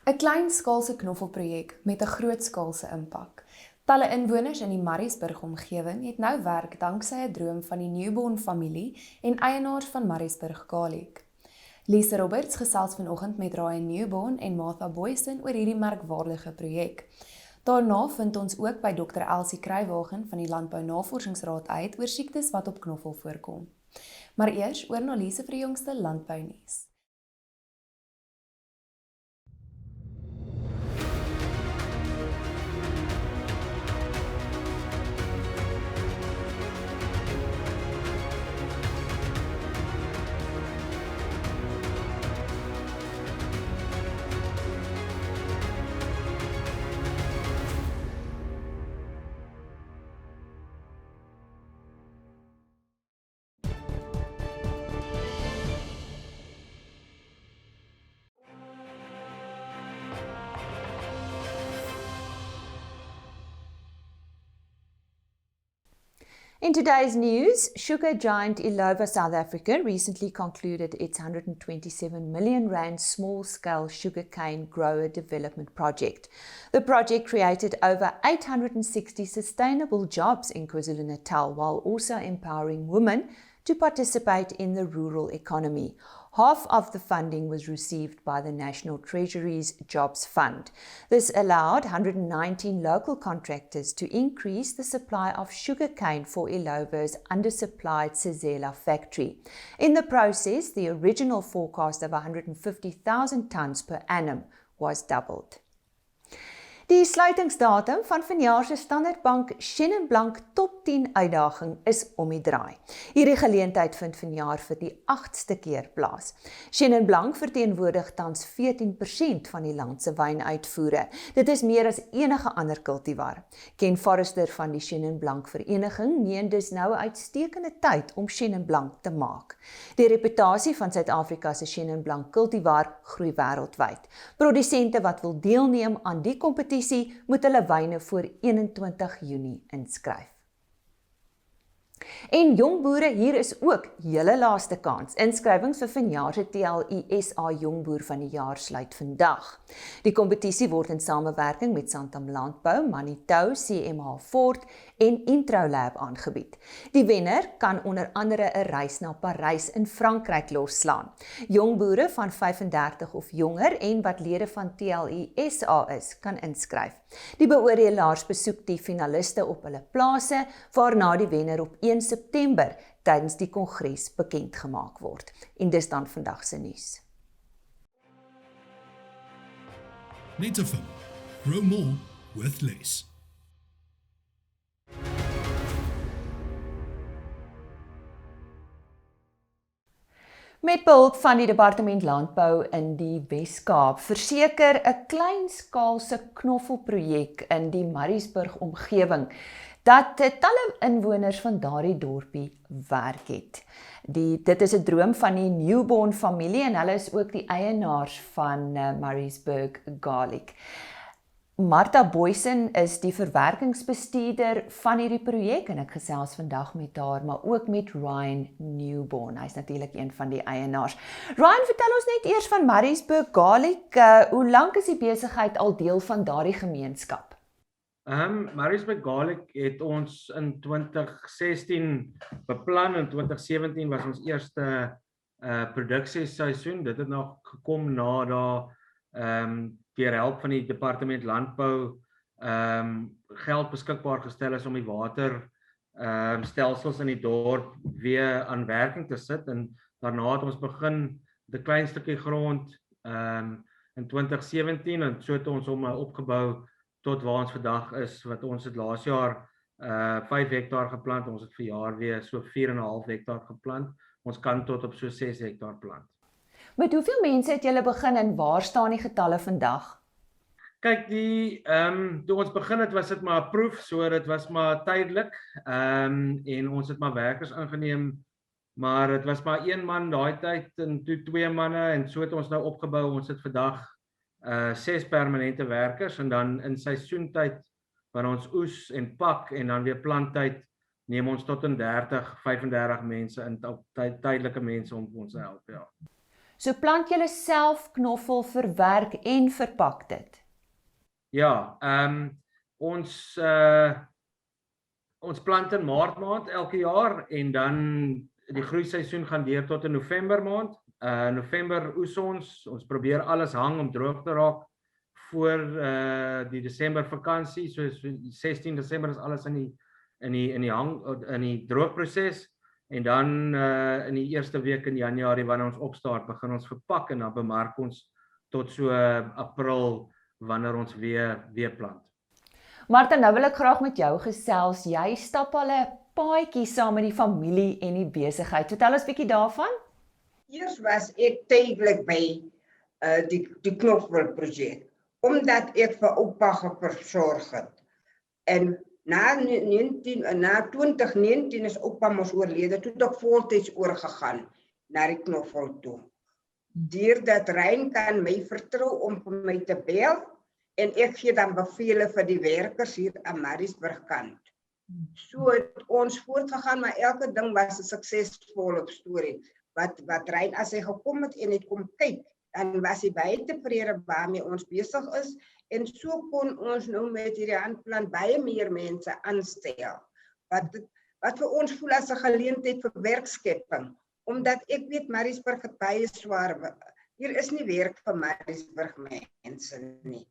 'n kleinskaalse knoffelprojek met 'n grootskaalse impak. Talle inwoners in die Murraysburg-omgewing het nou werk danksy 'n droom van die Newborn familie en eienaars van Murraysburg-knoffelprojek. Lisa Roberts gesels vanoggend met Ryan Newborn en Martha Booysen oor hierdie merkwaardige projek. Daarna vind ons ook by Dr. Elsie Cruywagen van die Landbou-navorsingsraad uit oor siektes wat op knoffel voorkom. Maar eers oor na Lisa vir die jongste landbounuus. In today's news, sugar giant Illovo South Africa recently concluded its R127 million small-scale sugarcane grower development project. The project created over 860 sustainable jobs in KwaZulu-Natal while also empowering women to participate in the rural economy. Half of the funding was received by the National Treasury's Jobs Fund. This allowed 119 local contractors to increase the supply of sugarcane for Illovo's undersupplied Sizela factory. In the process, the original forecast of 150,000 tons per annum was doubled. Die sluitingsdatum van vanjaar se Standard Bank Shannon Blank Top 10 uitdaging is om die draai. Hierdie geleentheid vind vanjaar vir die 8ste keer plaas. Shannon Blank verteenwoordig tans 14% van die land se wynuitvoere. Dit is meer as enige ander kultivar. Ken Forrester van die Shannon Blank vereniging meen dis nou 'n uitstekende tyd om Shannon Blank te maak. Die reputasie van Suid-Afrika se Shannon Blank kultivar groei wêreldwyd. Produsente wat wil deelneem aan die kompetisie moet hulle wyne voor 21 Junie inskryf. En jong boere, hier is ook julle laaste kans. Inskrywings vir vanjaar se TLISA Jongboer van die jaar sluit vandag. Die kompetisie word in samewerking met Santam Landbou, Manitou, CMH Fort en Introlab aangebied. Die wenner kan onder andere 'n reis na Parys in Frankryk losslaan. Jong boere van 35 of jonger en wat lede van TLISA is, kan inskryf. Die beoordelaars besoek die finaliste op hulle plase, waarna die wenner op 1 September tydens die kongres bekend gemaak word. En dis dan vandag se nuus. Netafim. Grow more with less. Met behulp van die Departement Landbou in die Wes-Kaap verseker 'n kleinskaalse knoffelprojek in die Murraysburg-omgewing dat talle inwoners van daardie dorpie werk het. Dit is 'n droom van die Newborn familie en hulle is ook die eienaars van Murraysburg-knoffelprojek. Martha Booysen is die verwerkingsbestuurder van hierdie projek en ek gesels vandag met haar, maar ook met Ryan Newborn. Hy's natuurlik een van die eienaars. Ryan, vertel ons net eers van Murraysburg-knoffelprojek. Hoe lank is die besigheid al deel van daardie gemeenskap? Murraysburg-knoffelprojek het ons in 2016 beplan. In 2017 was ons eerste produksieseisoen. Dit het nog gekom na daar deur help van die Departement Landbou geld beskikbaar gestel is om die water stelsels in die dorp weer aan werking te sit, en daarna het ons begin die klein stukkie grond in 2017 en so het ons hom opgebou tot waar ons vandag is, wat ons het laas jaar 5 hektaar geplant, ons het vir jaar weer so 4,5 hektaar geplant, ons kan tot op so 6 hektaar plant. Met hoeveel mense het julle begin en waar staan die getalle vandag? Kyk, toe ons begin het, was dit maar 'n proef, so dit was maar tydelik, en ons het maar werkers ingeneem, maar dit was maar 1 man daai tyd, en toe 2 manne, en so het ons nou opgebou, ons het vandag 6 permanente werkers, en dan in seisoentyd, wanneer ons oes en pak, en dan weer planttyd, neem ons tot in 30, 35 mense, in tydelike mense om ons te help, ja. So plant julle self knoffel, verwerk en verpak dit? Ja, ons plant in Maart maand elke jaar en dan die groeiseisoen gaan deur tot in November maand. November oes ons probeer alles hang om droog te raak voor die Desember vakansie. So 16 Desember is alles in die droogproses en dan in die eerste week in Januarie wanneer ons opstart, begin ons verpak en dan bemark ons tot so April wanneer ons weer plant. Martha, nou wil ek graag met jou gesels. Jy stap al 'n paadjie saam met die familie en die besigheid. Vertel ons 'n bietjie daarvan. Eers was ek tydelik by die knoffelprojek, omdat ek vir oupa geversorg het. En na 2019 is oupa mos oorlede, toe het ek voltyds oorgegaan na die knoffel toe. Deurdat Rein kan my vertrou om vir my te bel, en ek gee dan bevele vir die werkers hier aan Murraysburg kant. So het ons voortgegaan, maar elke ding was 'n suksesvolle storie. Wat Rein, as hy gekom het en het kom kyk, dan was hy baie tevrede waarmee ons besig is, en so kon ons nou met hierdie handplan baie meer mense aanstel, wat vir ons voel as 'n geleentheid vir werkskepping, omdat ek weet Murraysburg het baie swaar, hier is nie werk vir Murraysburg mense nie.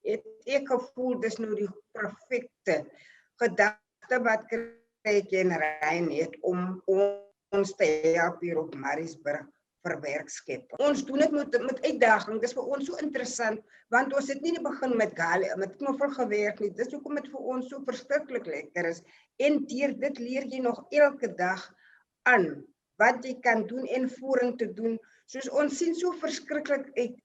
Het ek gevoel, dis nou die perfekte gedagte wat kry en Rein het om ons te help hier op Murraysburg vir werkskepping. Ons doen dit met uitdaging, dis vir ons so interessant, want ons het nie in die begin met knoffel gewerk nie, dis hoekom dit vir ons so verskriklik lekker is, en deur dit leer jy nog elke dag aan, wat jy kan doen en vorentoe doen, soos ons sien so verskriklik uit,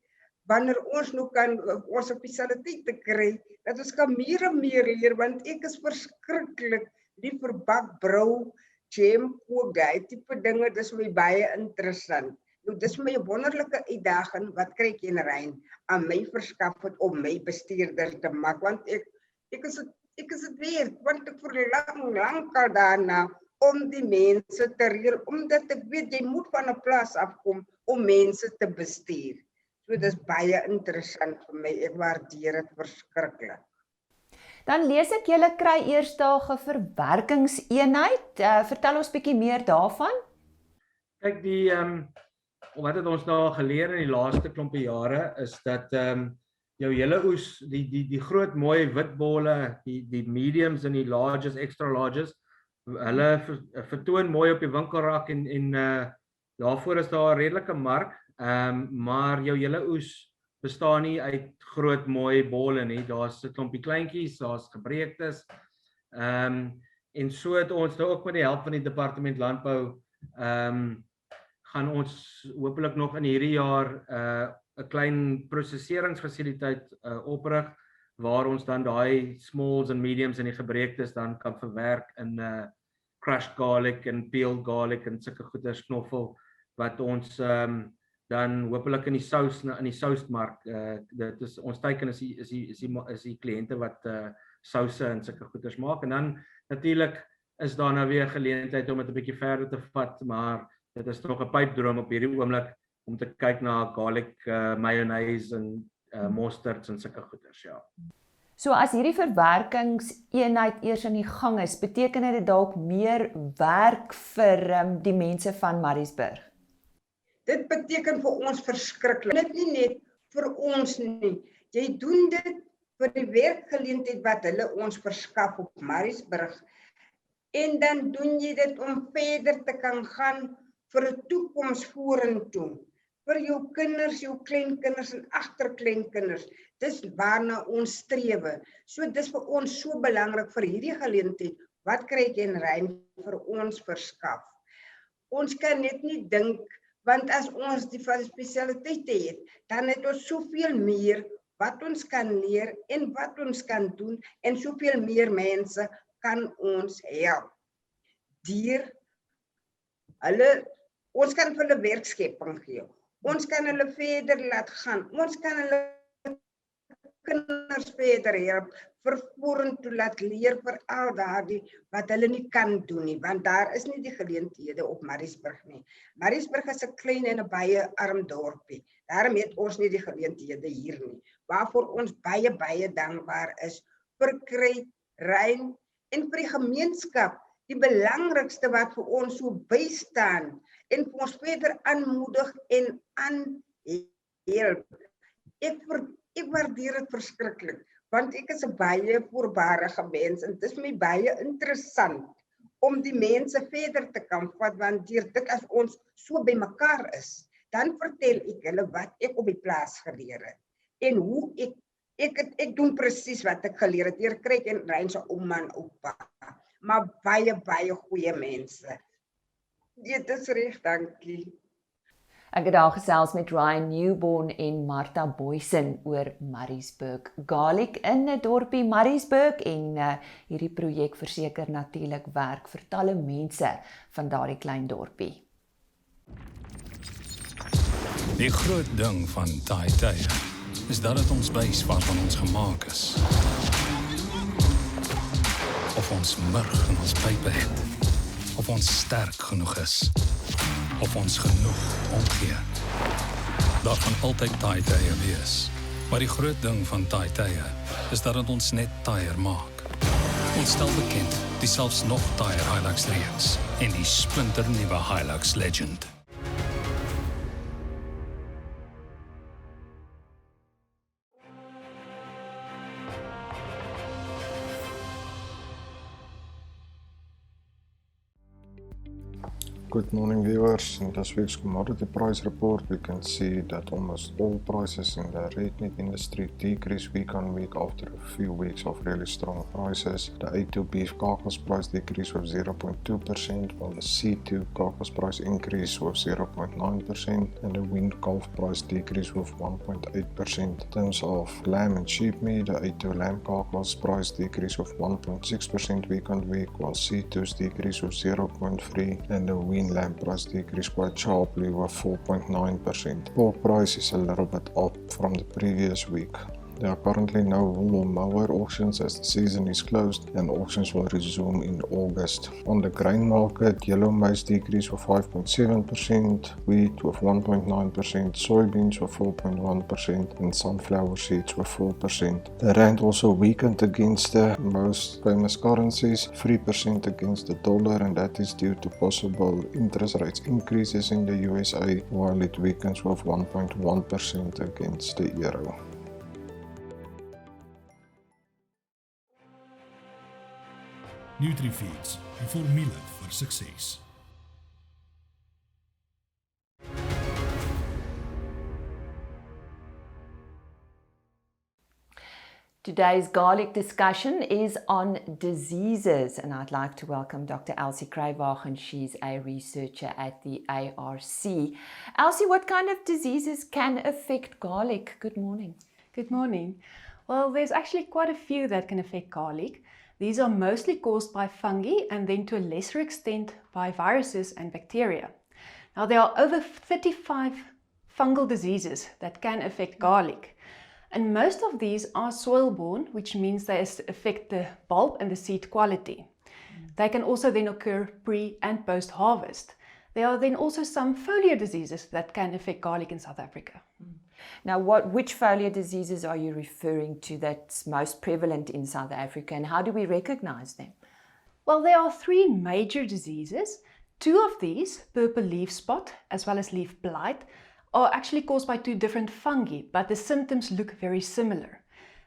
wanneer ons nou kan ons spesialiteite kry, dat ons kan meer en meer leer, want ek is verskriklik lief vir bak, brou, jam, kook, die tipe dinge, dis my baie interessant. Nou, dis my wonderlike uitdaging, wat kry ek en Rein aan my verskaf het om my bestuurder te maak, want ek is het weer, want ek verlang al daarna, om die mense te reël, omdat ek weet, jy moet van 'n plaas afkom, om mense te bestuur. So, dis baie interessant vir my, ek waardeer dit verskriklik. Dan lees ek julle kry eersdaagse verwerkingseenheid. Vertel ons bietjie meer daarvan. Kyk, wat het ons nou geleer in die laaste klompe jare, is dat jou hele oes, die groot mooi witbolle, die mediums en die larges, extra larges, hulle vertoon mooi op die winkelrak en daarvoor is daar 'n redelike mark, maar jou hele oes bestaan nie uit groot mooi bolle nie, daar's 'n klompie kleintjies, daar's gebreektes, en so het ons nou ook met die help van die departement landbou, gaan ons hopelik nog in hierdie jaar 'n klein prosesseringsfasiliteit oprig, waar ons dan daai smalls en mediums en die gebreektes dan kan verwerk in crushed garlic en peeled garlic en sulke goeders, knoffel, wat ons dan hopelik in die sousmark, dit is ons teiken is die kliënte wat souse en sulke goeders maak, en dan natuurlik is daar nou weer geleentheid om dit 'n bietjie verder te vat, maar dit is nog 'n pypdroom op hierdie oomblik om te kyk na garlic, mayonnaise en mustards en sulke goeders, ja. So as hierdie verwerkingseenheid eers in die gang is, beteken dit dalk meer werk vir die mense van Murraysburg? Dit beteken vir ons verskriklik. Dit nie net vir ons nie. Jy doen dit vir die werkgeleentheid wat hulle ons verskaf op Murraysburg. En dan doen jy dit om verder te kan gaan vir 'n toekoms vorentoe. Vir jou kinders, jou kleinkinders en agterkleinkinders. Dis waarna ons strewe. So dis vir ons so belangrik vir hierdie geleentheid. Wat kry ek en Rein vir ons verskaf? Ons kan net nie dink, want as ons die spesialiteite het, dan het ons soveel meer wat ons kan leer en wat ons kan doen, en soveel meer mense kan ons help. Ons kan vir hulle werkskepping gee. Ons kan hulle verder laat gaan. Ons kan hulle kinders verder help, vorentoe laat leer vir al daardie wat hulle nie kan doen nie, want daar is nie die geleenthede op Murraysburg nie. Murraysburg is 'n klein en 'n baie arm dorpie. Daarom het ons nie die geleenthede hier nie, waarvoor ons baie dankbaar is vir kry, rein en vir die gemeenskap, die belangrikste wat vir ons so bystaan en vir ons verder aanmoedig en aanhelp. Ek waardeer dit verskriklik, want ek is 'n baie voorbarige mens en dit is vir my baie interessant om die mense verder te kan vat, want dit as ons so by mekaar is, dan vertel ek hulle wat ek op die plaas geleer het en hoe ek doen presies wat ek geleer het. Hier kry ek en rein se ouma en oupa, maar baie goeie mense. Dit is reg, dankie. Ek het daar gesels met Ryan Newborn en Martha Booysen oor Murraysburg Garlic in 'n dorpie Murraysburg en hierdie projek verseker natuurlik werk vir talle mense van daardie klein dorpie. Die groot ding van tye is dat dit ons wys waarvan ons gemaak is. Of ons murg in ons pype het, of ons sterk genoeg is, of ons genoeg omgee. Daar gaan altyd tye wees. Maar die groot ding van tye is dat dit ons net tyer maak. Ons stel bekend die selfs nog tyer Hilux reeks en die splinternuwe Hilux Legend. Good morning viewers. In this week's commodity price report, we can see that almost all prices in the red meat industry decrease week on week after a few weeks of really strong prices. The A2 beef carcass price decreased with 0.2%, while the C2 carcass price increased with 0.9%, and the weaned calf price decreased with 1.8%. In terms of lamb and sheep meat, the A2 lamb carcass price decreased with 1.6% week on week, while C2's decreased with 0.3%, and the weaned lamb price decreased quite sharply with 4.9%. Pork price is a little bit up from the previous week. There are currently no wool or mower auctions as the season is closed and auctions will resume in August. On the grain market, yellow maize decreased with 5.7%, wheat with 1.9%, soybeans with 4.1% and sunflower seeds with 4%. The rand also weakened against the most famous currencies, 3% against the dollar, and that is due to possible interest rates increases in the USA, while it weakens with 1.1% against the euro. NutriFeeds, die formule vir sukses. Today's garlic discussion is on diseases, and I'd like to welcome Dr. Elsie Cruywagen. She's a researcher at the ARC. Elsie, what kind of diseases can affect garlic? Good morning. Good morning. Well, there's actually quite a few that can affect garlic. These are mostly caused by fungi and then to a lesser extent by viruses and bacteria. Now, there are over 35 fungal diseases that can affect garlic. And most of these are soil-borne, which means they affect the bulb and the seed quality. They can also then occur pre- and post-harvest. There are then also some foliar diseases that can affect garlic in South Africa. Now, which foliar diseases are you referring to that's most prevalent in South Africa, and how do we recognize them? Well, there are three major diseases. Two of these, purple leaf spot as well as leaf blight, are actually caused by two different fungi, but the symptoms look very similar.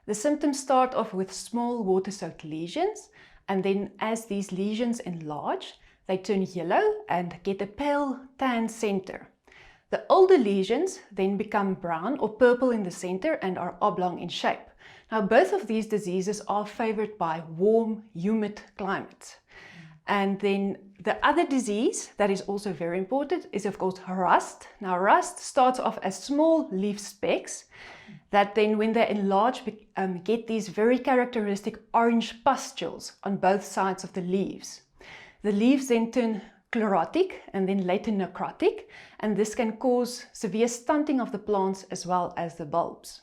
The symptoms start off with small water-soaked lesions, and then as these lesions enlarge, they turn yellow and get a pale tan center. The older lesions then become brown or purple in the center and are oblong in shape. Now, both of these diseases are favored by warm, humid climates. And then the other disease that is also very important is, of course, rust. Now, rust starts off as small leaf specks that then, when they enlarge, get these very characteristic orange pustules on both sides of the leaves. The leaves then turn chlorotic and then later necrotic, and this can cause severe stunting of the plants as well as the bulbs.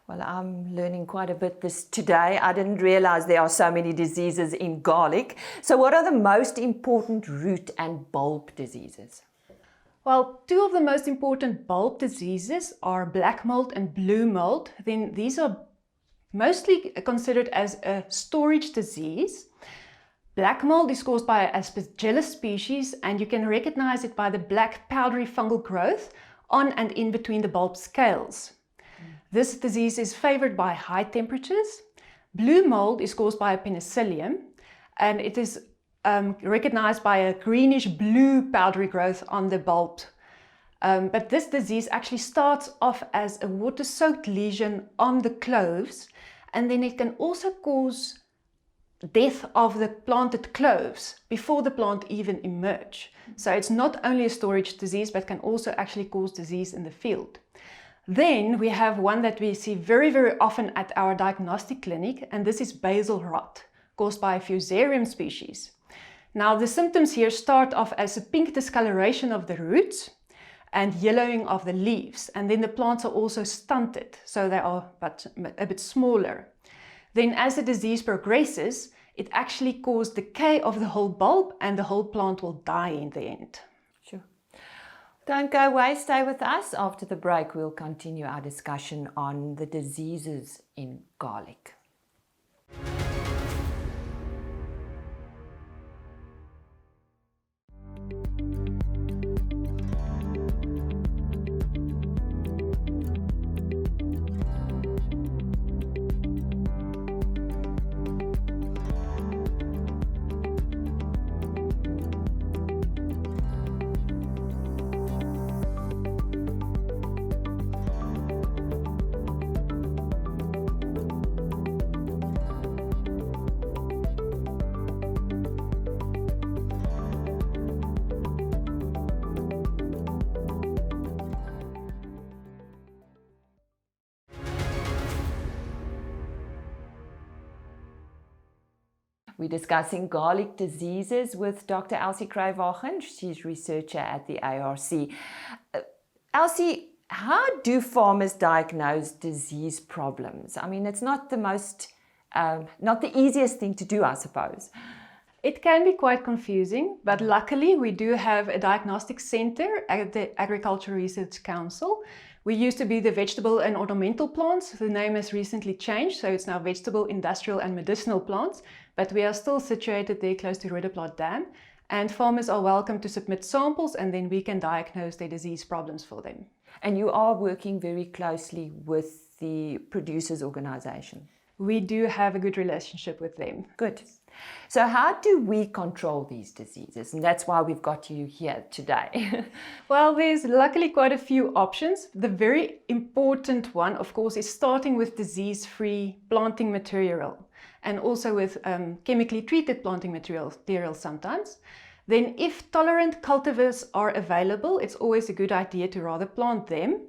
Well, I'm learning quite a bit today. I didn't realize there are so many diseases in garlic. So what are the most important root and bulb diseases? Well, two of the most important bulb diseases are black mold and blue mold. Then these are mostly considered as a storage disease. Black mold is caused by an Aspergillus species, and you can recognize it by the black powdery fungal growth on and in between the bulb scales. This disease is favored by high temperatures. Blue mold is caused by a penicillium, and it is recognized by a greenish blue powdery growth on the bulb. But this disease actually starts off as a water-soaked lesion on the cloves, and then it can also cause death of the planted cloves before the plant even emerge. So it's not only a storage disease, but can also actually cause disease in the field. Then we have one that we see very, very often at our diagnostic clinic, and this is basil rot, caused by a Fusarium species. Now the symptoms here start off as a pink discoloration of the roots and yellowing of the leaves, and then the plants are also stunted, so they are a bit smaller. Then as the disease progresses, it actually causes decay of the whole bulb, and the whole plant will die in the end. Sure. Don't go away, stay with us. After the break, we'll continue our discussion on the diseases in garlic. We're discussing garlic diseases with Dr. Elsie Cruywagen. She's researcher at the ARC. Elsie, how do farmers diagnose disease problems? I mean, it's not the easiest thing to do, I suppose. It can be quite confusing, but luckily we do have a diagnostic center at the Agricultural Research Council. We used to be the vegetable and ornamental plants. The name has recently changed, so it's now vegetable, industrial and medicinal plants, but we are still situated there close to Roodeplaat Dam, and farmers are welcome to submit samples, and then we can diagnose their disease problems for them. And you are working very closely with the producers' organisation? We do have a good relationship with them. Good. So how do we control these diseases? And that's why we've got you here today. Well, there's luckily quite a few options. The very important one, of course, is starting with disease-free planting material, and also with chemically treated planting material sometimes. Then if tolerant cultivars are available, it's always a good idea to rather plant them.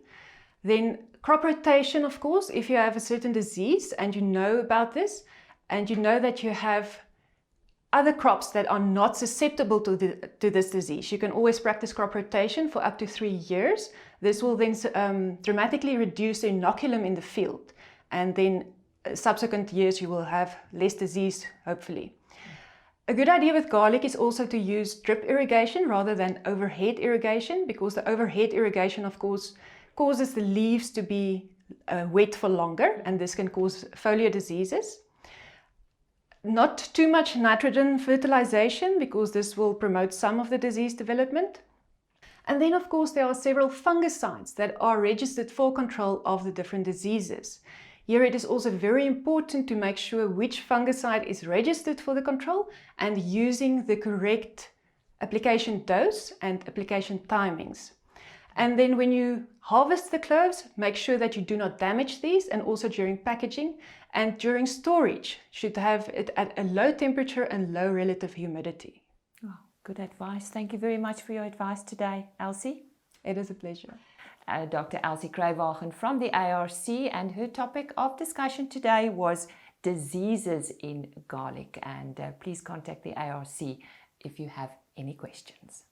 Then crop rotation, of course, if you have a certain disease and you know about this, and you know that you have other crops that are not susceptible to this disease, you can always practice crop rotation for up to 3 years. This will then dramatically reduce the inoculum in the field, and then subsequent years you will have less disease, hopefully. A good idea with garlic is also to use drip irrigation rather than overhead irrigation, because the overhead irrigation, of course, causes the leaves to be wet for longer, and this can cause foliar diseases. Not too much nitrogen fertilization, because this will promote some of the disease development. And then, of course, there are several fungicides that are registered for control of the different diseases. Here it is also very important to make sure which fungicide is registered for the control and using the correct application dose and application timings. And then when you harvest the cloves, make sure that you do not damage these, and also during packaging and during storage should have it at a low temperature and low relative humidity. Oh, good advice. Thank you very much for your advice today, Elsie. It is a pleasure. Dr. Elsie Cruywagen from the ARC, and her topic of discussion today was diseases in garlic. And please contact the ARC if you have any questions.